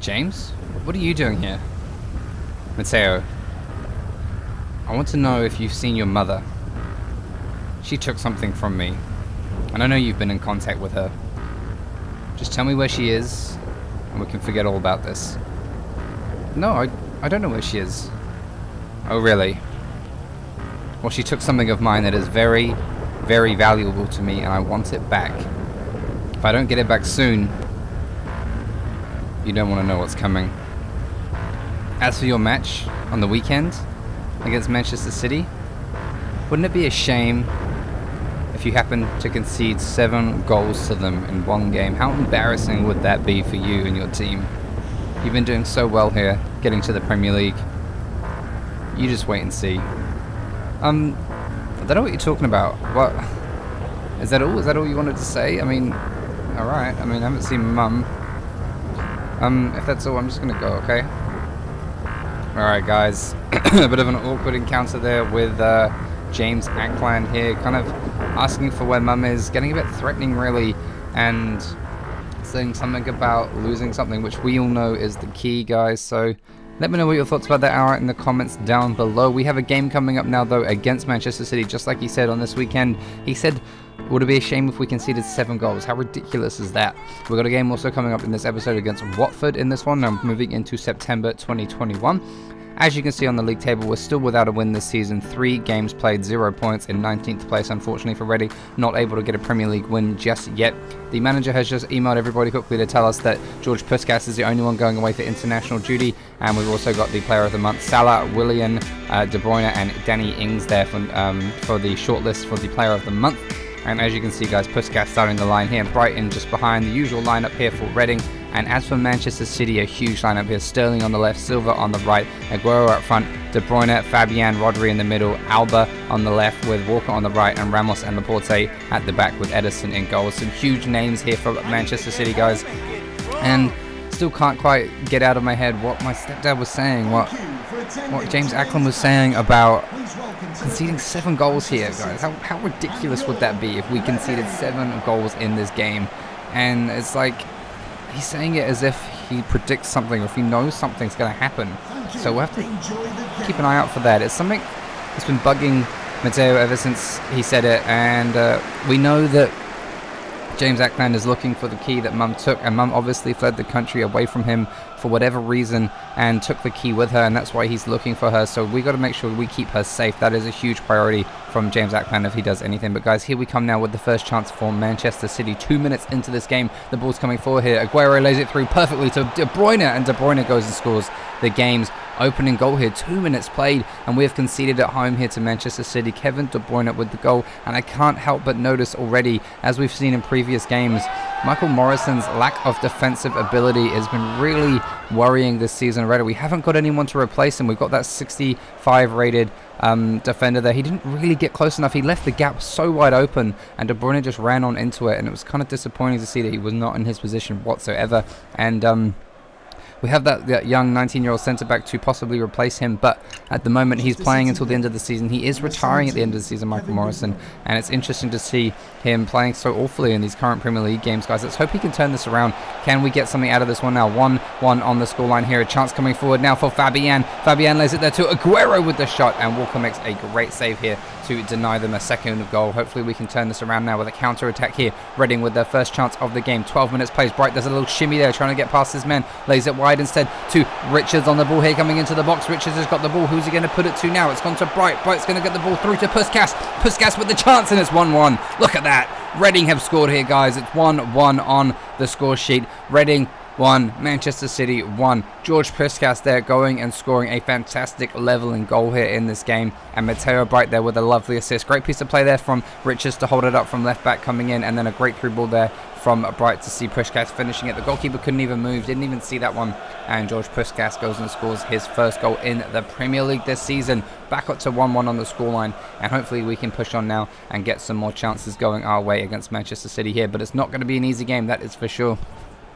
James? What are you doing here? Mateo, I want to know if you've seen your mother. She took something from me, and I know you've been in contact with her. Just tell me where she is, and we can forget all about this. No, I don't know where she is. Oh, really? Well, she took something of mine that is very, very valuable to me, and I want it back. If I don't get it back soon, you don't want to know what's coming. As for your match on the weekend against Manchester City, wouldn't it be a shame if you happen to concede 7 goals to them in one game? How embarrassing would that be for you and your team? You've been doing so well here, getting to the Premier League. You just wait and see. I don't know what you're talking about. What? Is that all? Is that all you wanted to say? I mean, alright. I mean, I haven't seen Mum. If that's all, I'm just gonna go, okay? Alright, guys. A bit of an awkward encounter there with James AKLAND here, kind of asking for where Mum is, getting a bit threatening, really, and saying something about losing something, which we all know is the key, guys. So let me know what your thoughts about that are in the comments down below. We have a game coming up now, though, against Manchester City, just like he said on this weekend. He said, would it be a shame if we conceded 7 goals? How ridiculous is that? We've got a game also coming up in this episode against Watford in this one. Now moving into September 2021. As you can see on the league table, we're still without a win this season. 3 games played, 0 points, in 19th place, unfortunately for Reading. Not able to get a Premier League win just yet. The manager has just emailed everybody quickly to tell us that George Puskas is the only one going away for international duty. And we've also got the Player of the Month, Salah, Willian, De Bruyne, and Danny Ings there for the shortlist for the Player of the Month. And as you can see, guys, Puskas starting the line here. Brighton just behind the usual lineup here for Reading. And as for Manchester City, a huge lineup here. Sterling on the left, Silva on the right, Aguero up front, De Bruyne, Fabian, Rodri in the middle, Alba on the left with Walker on the right, and Ramos and Laporte at the back with Edison in goal. Some huge names here for Manchester City, guys. And still can't quite get out of my head what my stepdad was saying, what James AKLAND was saying about conceding 7 goals here, guys. How ridiculous would that be if we conceded 7 goals in this game? And it's like, he's saying it as if he predicts something or if he knows something's going to happen. So we'll have to keep an eye out for that. It's something that's been bugging Mateo ever since he said it, and we know that James AKLAND is looking for the key that Mum took, and Mum obviously fled the country away from him for whatever reason and took the key with her, and that's why he's looking for her. So we got to make sure we keep her safe. That is a huge priority from James AKLAND if he does anything. But guys, here we come now with the first chance for Manchester City. 2 minutes into this game, the ball's coming forward here. Aguero lays it through perfectly to De Bruyne, and De Bruyne goes and scores the game's opening goal here. 2 minutes played, and we have conceded at home here to Manchester City. Kevin De Bruyne with the goal, and I can't help but notice already, as we've seen in previous games, Michael Morrison's lack of defensive ability has been really worrying this season already. We haven't got anyone to replace him. We've got that 65 rated defender there. He didn't really get close enough. He left the gap so wide open, and De Bruyne just ran on into it, and it was kind of disappointing to see that he was not in his position whatsoever. And we have that young 19-year-old centre-back to possibly replace him, but at the moment he's playing until the end of the season. He is retiring at the end of the season, Michael Morrison, and it's interesting to see him playing so awfully in these current Premier League games, guys. Let's hope he can turn this around. Can we get something out of this one now? 1-1 on the scoreline here. A chance coming forward now for Fabian. Fabian lays it there to Aguero with the shot, and Walker makes a great save here to deny them a second goal. Hopefully we can turn this around now with a counter-attack here. Reading with their first chance of the game. 12 minutes plays. Bright does a little shimmy there, trying to get past his men. Lays it wide instead to Richards on the ball here, coming into the box. Richards has got the ball. Who's he going to put it to now? It's gone to Bright. Bright's going to get the ball through to Puskas. Puskas with the chance, and it's 1-1. Look at that. Reading have scored here, guys. It's 1-1 on the score sheet. Reading 1, Manchester City 1. George Puskas there going and scoring a fantastic leveling goal here in this game, and Mateo Bryte there with a lovely assist. Great piece of play there from Richards to hold it up from left back coming in, and then a great through ball there from Bright to see Puskas finishing it. The goalkeeper couldn't even move, didn't even see that one, and George Puskas goes and scores his first goal in the Premier League this season. Back up to 1-1 on the scoreline, and hopefully we can push on now and get some more chances going our way against Manchester City here, but it's not going to be an easy game, that is for sure.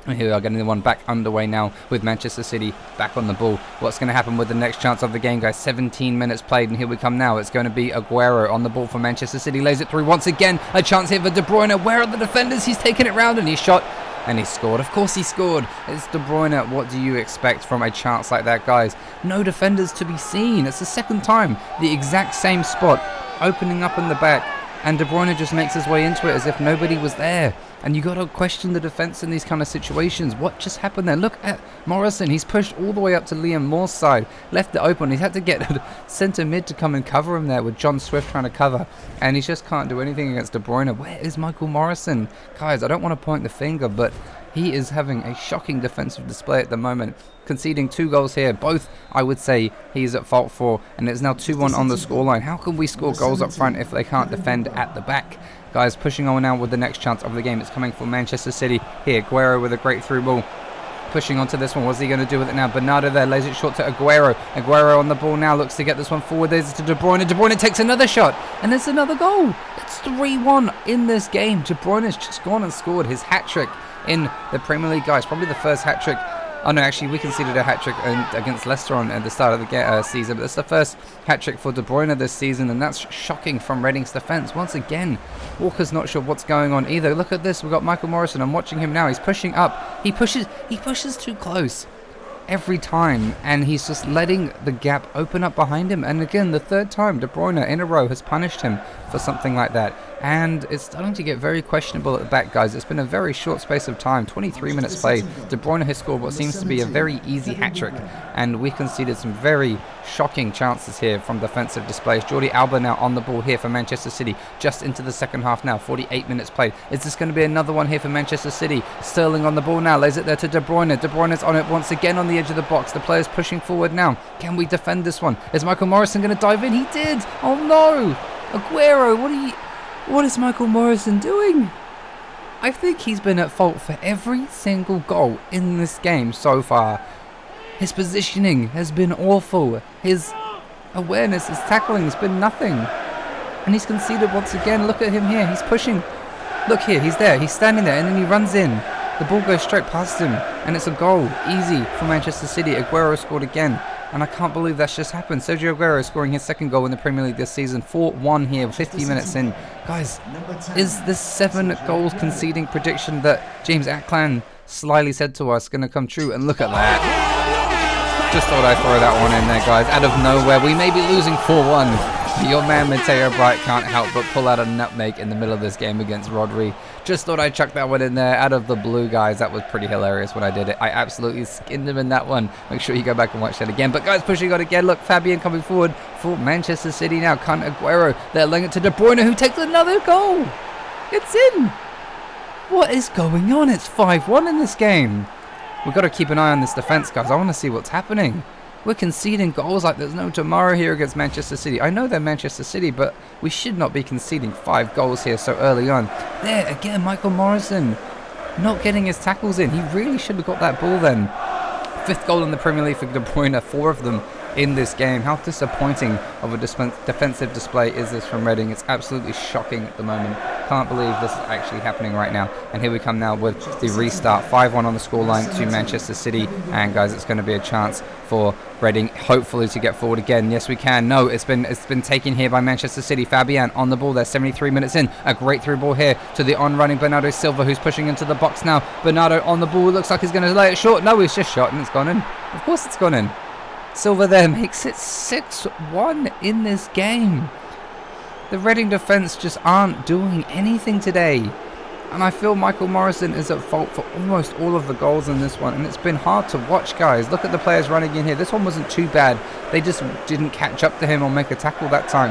And here we are, getting the one back underway now with Manchester City back on the ball. What's going to happen with the next chance of the game, guys? 17 minutes played, and here we come now. It's going to be Aguero on the ball for Manchester City. Lays it through once again. A chance here for De Bruyne. Where are the defenders? He's taken it round, and he's shot. and he scored. Of course he scored. It's De Bruyne. What do you expect from a chance like that, guys? No defenders to be seen. It's the second time. The exact same spot, opening up in the back, and De Bruyne just makes his way into it as if nobody was there. And you got to question the defense in these kind of situations. What just happened there? Look at Morrison. He's pushed all the way up to Liam Moore's side. Left it open. He had to get centre mid to come and cover him there with John Swift trying to cover. And he just can't do anything against De Bruyne. Where is Michael Morrison? Guys, I don't want to point the finger, but he is having a shocking defensive display at the moment. Conceding 2 goals here. Both, I would say, he's at fault for. And it's now 2-1 on the scoreline. How can we score goals up front if they can't defend at the back? Guys, pushing on now with the next chance of the game. It's coming from Manchester City. Here, Aguero with a great through ball. Pushing onto this one. What's he going to do with it now? Bernardo there lays it short to Aguero. Aguero on the ball now. Looks to get this one forward. There's to De Bruyne. De Bruyne takes another shot. And there's another goal. It's 3-1 in this game. De Bruyne's just gone and scored his hat-trick in the Premier League, guys. Probably the first hat-trick. Oh no, actually we conceded a hat-trick against Leicester at the start of the season, but it's the first hat-trick for De Bruyne this season, and that's shocking from Reading's defence. Once again, Walker's not sure what's going on either. Look at this, we've got Michael Morrison. I'm watching him now. He's pushing up. He pushes too close every time, and he's just letting the gap open up behind him. And again, the third time De Bruyne in a row has punished him for something like that. And it's starting to get very questionable at the back, guys. It's been a very short space of time, 23 minutes played. De Bruyne has scored what seems to be a very easy hat-trick, and we conceded some very shocking chances here from defensive displays. Jordi Alba now on the ball here for Manchester City, just into the second half now, 48 minutes played. Is this going to be another one here for Manchester City? Sterling on the ball now, lays it there to De Bruyne. De Bruyne's on it once again on the edge of the box. The player's pushing forward now. Can we defend this one? Is Michael Morrison going to dive in? He did! Oh no! Aguero, what is Michael Morrison doing? I think he's been at fault for every single goal in this game so far. His positioning has been awful. His awareness, his tackling has been nothing. And he's conceded once again. Look at him here. He's pushing. Look here. He's there. He's standing there and then he runs in. The ball goes straight past him. And it's a goal. Easy for Manchester City. Aguero scored again. And I can't believe that's just happened. Sergio Aguero scoring his second goal in the Premier League this season. 4-1 here, 50 minutes in. Guys, is this 7 goals conceding prediction that James AKLAND slyly said to us going to come true? And look at that. Just thought I'd throw that one in there, guys. Out of nowhere, we may be losing 4-1. Your man Mateo Bryte can't help but pull out a nutmeg in the middle of this game against Rodri. Just thought I'd chuck that one in there out of the blue, guys. That was pretty hilarious when I did it. I absolutely skinned him in that one. Make sure you go back and watch that again. But guys, pushing on again. Look, Fabian coming forward for Manchester City now. Cunt Aguero. They're laying it to De Bruyne, who takes another goal. It's in. What is going on? It's 5-1 in this game. We've got to keep an eye on this defence, guys. I want to see what's happening. We're conceding goals like there's no tomorrow here against Manchester City. I know they're Manchester City, but we should not be conceding 5 goals here so early on. There, again, Michael Morrison not getting his tackles in. He really should have got that ball then. 5th goal in the Premier League for De Bruyne, 4 of them in this game. How disappointing of a defensive display is this from Reading? It's absolutely shocking at the moment. Can't believe this is actually happening right now. And here we come now with the restart. 5-1 on the scoreline to Manchester City. And guys, it's going to be a chance for Reading hopefully to get forward again. Yes, we can. No, it's been taken here by Manchester City. Fabian on the ball there, 73 minutes in. A great through ball here to the on-running Bernardo Silva, who's pushing into the box now. Bernardo on the ball. Looks like he's going to lay it short. No, he's just shot and it's gone in. Of course it's gone in. Silva there makes it 6-1 in this game. The Reading defence just aren't doing anything today. And I feel Michael Morrison is at fault for almost all of the goals in this one. And it's been hard to watch, guys. Look at the players running in here. This one wasn't too bad. They just didn't catch up to him or make a tackle that time.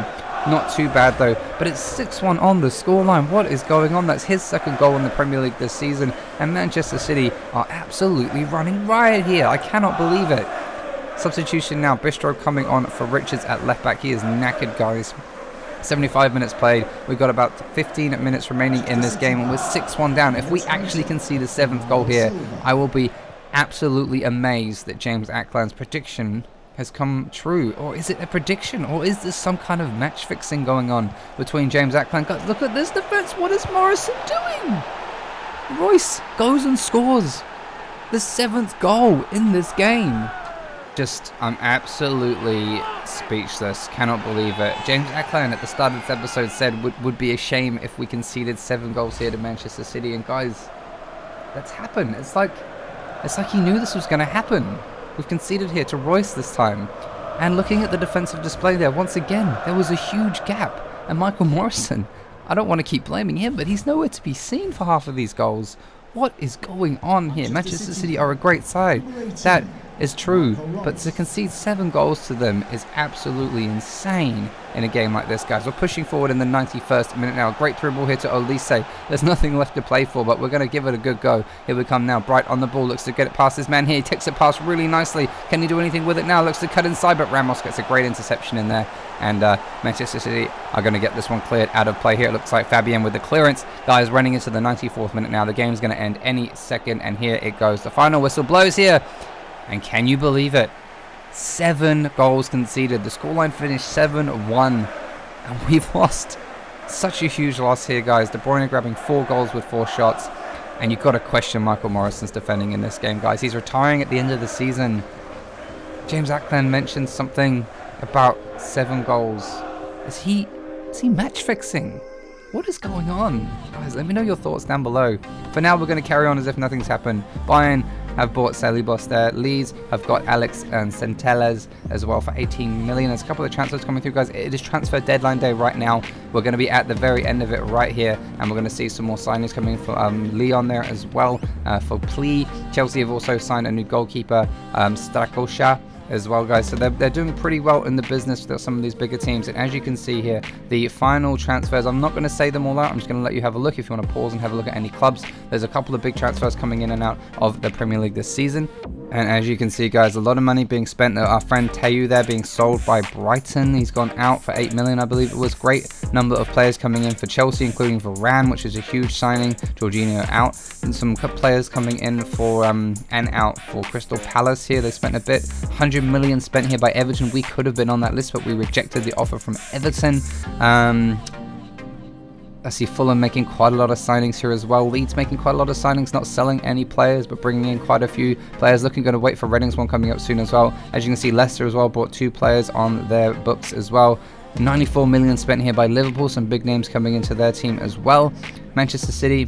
Not too bad though. But it's 6-1 on the scoreline. What is going on? That's his second goal in the Premier League this season. And Manchester City are absolutely running riot here. I cannot believe it. Substitution now. Bistro coming on for Richards at left back. He is knackered, guys. 75 minutes played. We've got about 15 minutes remaining in this game and we're 6-1 down. If we actually concede a 7th goal here, I will be absolutely amazed that James AKLAND's prediction has come true. Or is it a prediction? Or is this some kind of match fixing going on between James AKLAND? God, look at this defense. What is Morrison doing? Royce goes and scores the 7th goal in this game. I'm absolutely speechless. Cannot believe it. James AKLAND at the start of this episode said would be a shame if we conceded 7 goals here to Manchester City. And guys, that's happened. It's like he knew this was going to happen. We've conceded here to Royce this time. And looking at the defensive display there, once again, there was a huge gap. And Michael Morrison, I don't want to keep blaming him, but he's nowhere to be seen for half of these goals. What is going on here? Manchester City are a great side. That is true, but to concede 7 goals to them is absolutely insane in a game like this, guys. We're pushing forward in the 91st minute now. Great through ball here to Olise. There's nothing left to play for, but we're going to give it a good go. Here we come now. Bryte on the ball, looks to get it past his man here. He takes it past really nicely. Can he do anything with it now? Looks to cut inside, but Ramos gets a great interception in there. And Manchester City are going to get this one cleared out of play here. It looks like Fabian with the clearance. Guys, running into the 94th minute now. The game's going to end any second, and here it goes. The final whistle blows here. And can you believe it? 7 goals conceded. The scoreline finished 7-1. And we've lost. Such a huge loss here, guys. De Bruyne grabbing 4 goals with 4 shots. And you've got to question Michael Morrison's defending in this game, guys. He's retiring at the end of the season. James AKLAND mentioned something about 7 goals. Is he match fixing? What is going on? Guys, let me know your thoughts down below. For now, we're going to carry on as if nothing's happened. Bayern have bought Salibos there. Leeds have got Alex and Centelles as well for 18 million. There's a couple of transfers coming through, guys. It is transfer deadline day right now. We're going to be at the very end of it right here, and we're going to see some more signings coming for Leon there as well. For Plea, Chelsea have also signed a new goalkeeper, Strakosha, as well, guys. So they're doing pretty well in the business with some of these bigger teams. And as you can see here, the final transfers, I'm not going to say them all out. I'm just going to let you have a look if you want to pause and have a look at any clubs. There's a couple of big transfers coming in and out of the Premier League this season. And as you can see, guys, a lot of money being spent. Our friend Teu there being sold by Brighton. He's gone out for 8 million, I believe it was. Great number of players coming in for Chelsea, including Varane, which is a huge signing. Jorginho out. And some players coming in for and out for Crystal Palace here. They spent a bit. 100 million spent here by Everton. We could have been on that list, but we rejected the offer from Everton. I see Fulham making quite a lot of signings here as well. Leeds making quite a lot of signings, not selling any players, but bringing in quite a few players. Going to wait for Reading's one coming up soon as well. As you can see, Leicester as well brought 2 players on their books as well. 94 million spent here by Liverpool. Some big names coming into their team as well. Manchester City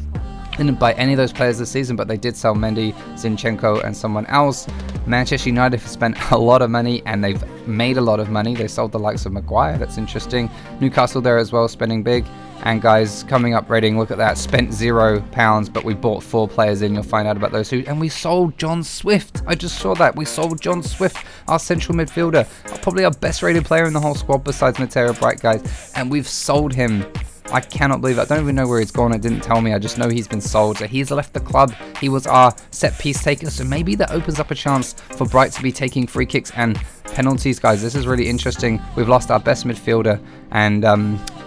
didn't buy any of those players this season, but they did sell Mendy, Zinchenko, and someone else. Manchester United have spent a lot of money, and they've made a lot of money. They sold the likes of Maguire. That's interesting. Newcastle there as well, spending big. And guys, coming up, Reading, look at that. Spent £0, but we bought 4 players in. You'll find out about those. And we sold John Swift. I just saw that. We sold John Swift, our central midfielder. Probably our best rated player in the whole squad besides Mateo Bryte, guys. And we've sold him. I cannot believe it. I don't even know where he's gone. It didn't tell me. I just know he's been sold. So he's left the club. He was our set piece taker. So maybe that opens up a chance for Bright to be taking free kicks and penalties, guys. This is really interesting. We've lost our best midfielder, and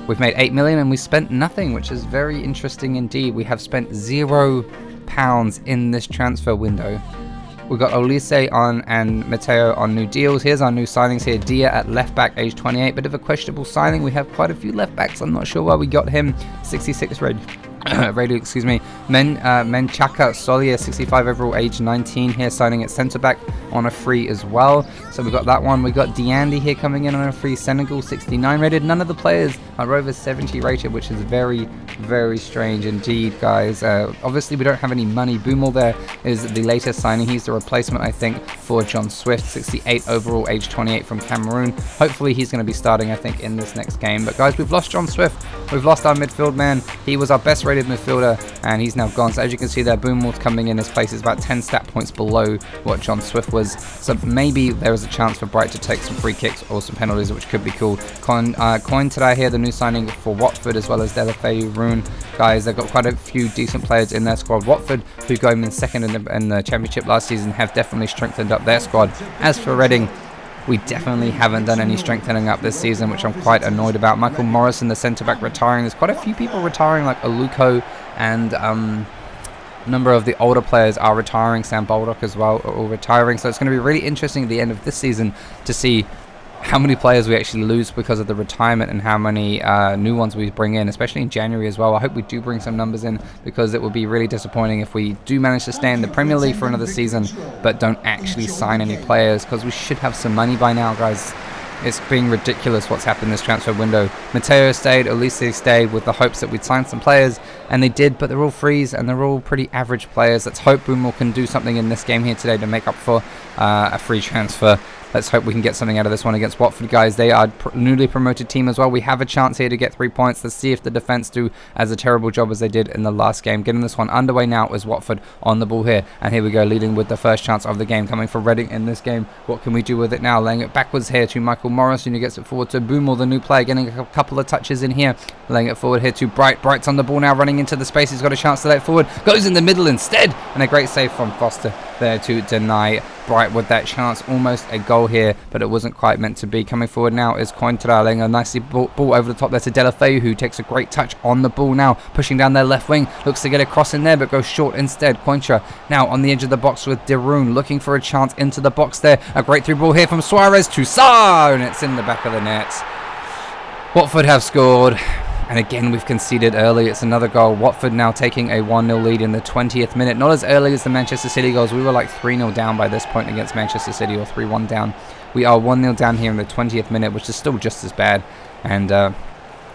we've made 8 million and we spent nothing, which is very interesting indeed. We have spent £0 in this transfer window. We've got Olise on and Mateo on new deals. Here's our new signings here. Dia at left back, age 28. Bit of a questionable signing. We have quite a few left backs. I'm not sure why we got him. 66 rated, excuse me. Menchaka Solia, 65 overall, age 19 here, signing at centre back on a free as well. So we've got that one. We've got Diandi here coming in on a free. Senegal, 69 rated. None of the players are over 70 rated, which is very, very strange indeed, guys. Obviously, we don't have any money. Boomal there is the latest signing. He's the replacement, I think, for John Swift, 68 overall, age 28 from Cameroon. Hopefully, he's going to be starting, I think, in this next game. But guys, we've lost John Swift. We've lost our midfield man. He was our best rated midfielder, and he's now gone. So as you can see there, Boomal's coming in his place is about 10 stat points below what John Swift was. So maybe there is a chance for Bright to take some free kicks or some penalties, which could be cool. Coin today here, the new signing for Watford, as well as Delafeu Rune. Guys, they've got quite a few decent players in their squad. Watford, who got him in second in the championship last season, have definitely strengthened up their squad. As for Reading, we definitely haven't done any strengthening up this season, which I'm quite annoyed about. Michael Morrison, the centre-back, retiring. There's quite a few people retiring, like Aluko, and a number of the older players are retiring. Sam Baldock as well are all retiring. So it's going to be really interesting at the end of this season to see how many players we actually lose because of the retirement and how many new ones we bring in, especially in January as well. I hope we do bring some numbers in, because it would be really disappointing if we do manage to stay in the Premier League for another season but don't actually sign any players, because we should have some money by now, guys. It's being ridiculous what's happened this transfer window. Mateo stayed, Olise stayed with the hopes that we'd sign some players, and they did, but they're all frees and they're all pretty average players. Let's hope Boomer can do something in this game here today to make up for a free transfer. Let's hope we can get something out of this one against Watford, guys. They are a newly promoted team as well. We have a chance here to get 3 points. Let's see if the defense do as a terrible job as they did in the last game. Getting this one underway now is Watford on the ball here. And here we go, leading with the first chance of the game coming for Reading in this game. What can we do with it now? Laying it backwards here to Michael Morrison, who gets it forward to Boomer, the new player, getting a couple of touches in here. Laying it forward here to Bryte. Bryte's on the ball now, running into the space. He's got a chance to lay it forward. Goes in the middle instead. And a great save from Foster there to deny Bryte with that chance. Almost a goal here, but it wasn't quite meant to be. Coming forward now is Cointra, laying a nicely ball over the top there to Delafeu, who takes a great touch on the ball now, pushing down their left wing, looks to get a cross in there, but goes short instead. Cointra now on the edge of the box with Deroon, looking for a chance into the box there. A great through ball here from Suarez to Sarr, and it's in the back of the net. Watford have scored. And again, we've conceded early. It's another goal. Watford now taking a 1-0 lead in the 20th minute. Not as early as the Manchester City goals. We were like 3-0 down by this point against Manchester City, or 3-1 down. We are 1-0 down here in the 20th minute, which is still just as bad. And a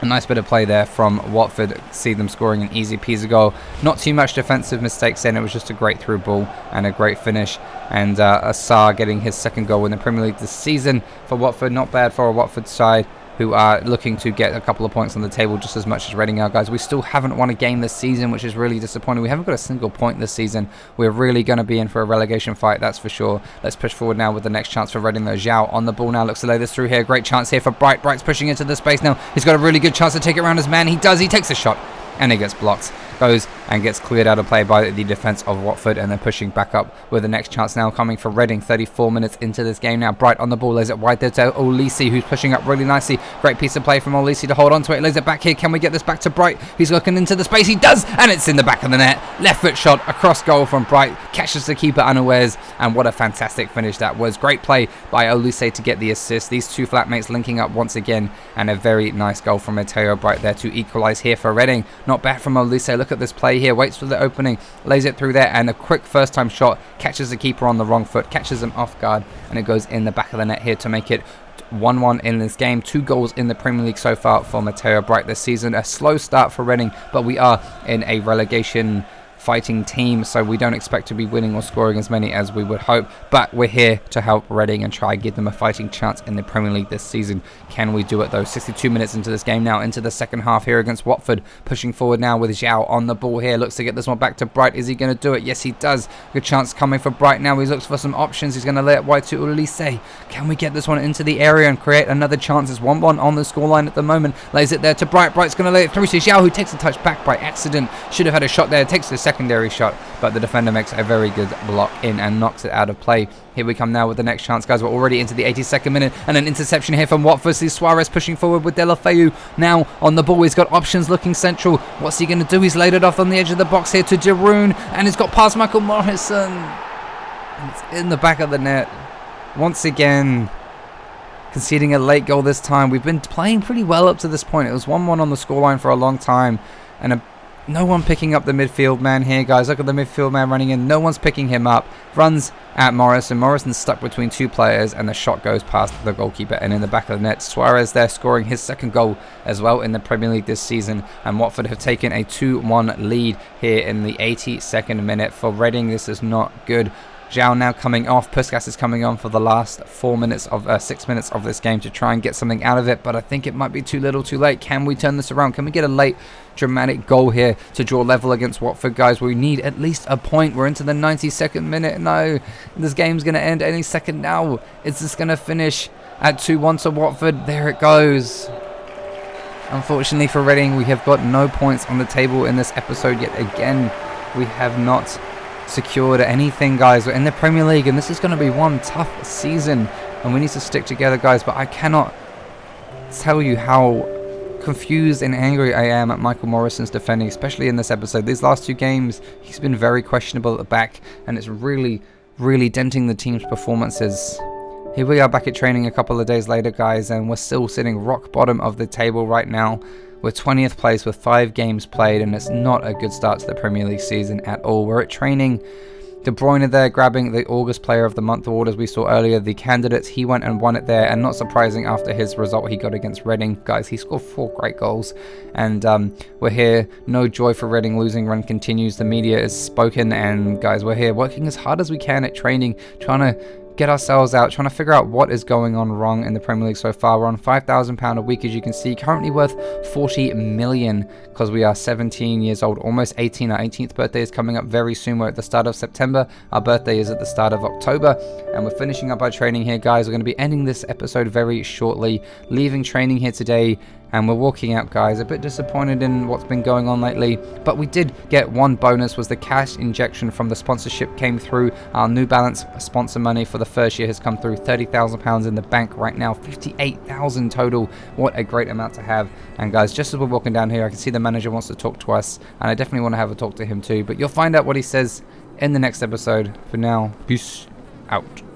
nice bit of play there from Watford. See them scoring an easy peasy goal. Not too much defensive mistakes in. It was just a great through ball and a great finish. And Sarr getting his second goal in the Premier League this season for Watford. Not bad for a Watford side who are looking to get a couple of points on the table just as much as Reading are, guys. We still haven't won a game this season, which is really disappointing. We haven't got a single point this season. We're really going to be in for a relegation fight, that's for sure. Let's push forward now with the next chance for Reading, though. Zhao on the ball now, looks to lay this through here. Great chance here for Bryte. Bryte's pushing into the space now. He's got a really good chance to take it around his man. He does. He takes a shot, and he gets blocked. Goes and gets cleared out of play by the defense of Watford, and they're pushing back up with the next chance now coming for Reading. 34 minutes into this game now. Bryte on the ball, lays it wide there to Olise, who's pushing up really nicely. Great piece of play from Olise to hold on to it. Lays it back here. Can we get this back to Bryte? He's looking into the space. He does, and it's in the back of the net. Left foot shot across goal from Bryte. Catches the keeper unawares, and what a fantastic finish that was. Great play by Olise to get the assist. These two flatmates linking up once again, and a very nice goal from Mateo Bryte there to equalise here for Reading. Not bad from Olise. Look at this play here. Waits for the opening, lays it through there, and a quick first time shot, catches the keeper on the wrong foot, catches him off guard, and it goes in the back of the net here to make it 1-1 in this game. 2 goals in the Premier League so far for Mateo Bryte this season. A slow start for Reading, but we are in a relegation fighting team, so we don't expect to be winning or scoring as many as we would hope, but we're here to help Reading and try and give them a fighting chance in the Premier League this season. Can we do it though? 62 minutes into this game now, into the second half here against Watford. Pushing forward now with Zhao on the ball here, looks to get this one back to Bryte. Is he going to do it? Yes, he does. Good chance coming for Bryte now. He looks for some options. He's going to lay it wide to Olise. Can we get this one into the area and create another chance? It's 1-1 on the scoreline at the moment. Lays it there to Bryte. Bryte's going to lay it through to Zhao, who takes a touch back by accident. Should have had a shot there. Takes the secondary shot, but the defender makes a very good block in and knocks it out of play. Here we come now with the next chance, guys. We're already into the 82nd minute, and an interception here from Watford. See Suarez pushing forward with Delafeu now on the ball. He's got options looking central. What's he going to do? He's laid it off on the edge of the box here to Deroon, and he's got past Michael Morrison. And it's in the back of the net. Once again, conceding a late goal this time. We've been playing pretty well up to this point. It was 1-1 on the scoreline for a long time, and no one picking up the midfield man here, guys. Look at the midfield man running in. No one's picking him up. Runs at Morrison. Morrison's stuck between two players, and the shot goes past the goalkeeper and in the back of the net. Suarez there scoring his second goal as well in the Premier League this season, and Watford have taken a 2-1 lead here in the 82nd minute. For Reading, this is not good. Zhao now coming off. Puskas is coming on for the last 6 minutes of this game to try and get something out of it, but I think it might be too little too late. Can we turn this around? Can we get a late dramatic goal here to draw level against Watford, guys? We need at least a point. We're into the 92nd minute. No, this game's going to end any second now. Is this going to finish at 2-1 to Watford? There it goes. Unfortunately for Reading, we have got no points on the table in this episode yet again. We have not secured anything, guys. We're in the Premier League, and this is going to be one tough season, and we need to stick together, guys. But I cannot tell you how confused and angry I am at Michael Morrison's defending, especially in this episode. These last 2 games, he's been very questionable at the back, and it's really denting the team's performances. Here we are back at training a couple of days later, guys, and we're still sitting rock bottom of the table right now. We're 20th place with 5 games played, and it's not a good start to the Premier League season at all. We're at training De Bruyne there grabbing the August Player of the Month award, as we saw earlier. The candidates, he went and won it there, and not surprising after his result he got against Reading. Guys, he scored 4 great goals, and we're here. No joy for Reading. Losing run continues. The media is spoken, and guys, we're here working as hard as we can at training, trying to get ourselves out, trying to figure out what is going on wrong in the Premier League so far. We're on £5,000 a week, as you can see, currently worth 40 million because we are 17 years old, almost 18. Our 18th birthday is coming up very soon. We're at the start of September. Our birthday is at the start of October, and we're finishing up our training here, guys. We're going to be ending this episode very shortly, leaving training here today, and we're walking out, guys. A bit disappointed in what's been going on lately, but we did get one bonus, was the cash injection from the sponsorship came through. Our New Balance sponsor money for the first year has come through. £30,000 in the bank right now, 58,000 total. What a great amount to have. And guys, just as we're walking down here, I can see the manager wants to talk to us, and I definitely want to have a talk to him too, but you'll find out what he says in the next episode. For now, peace out.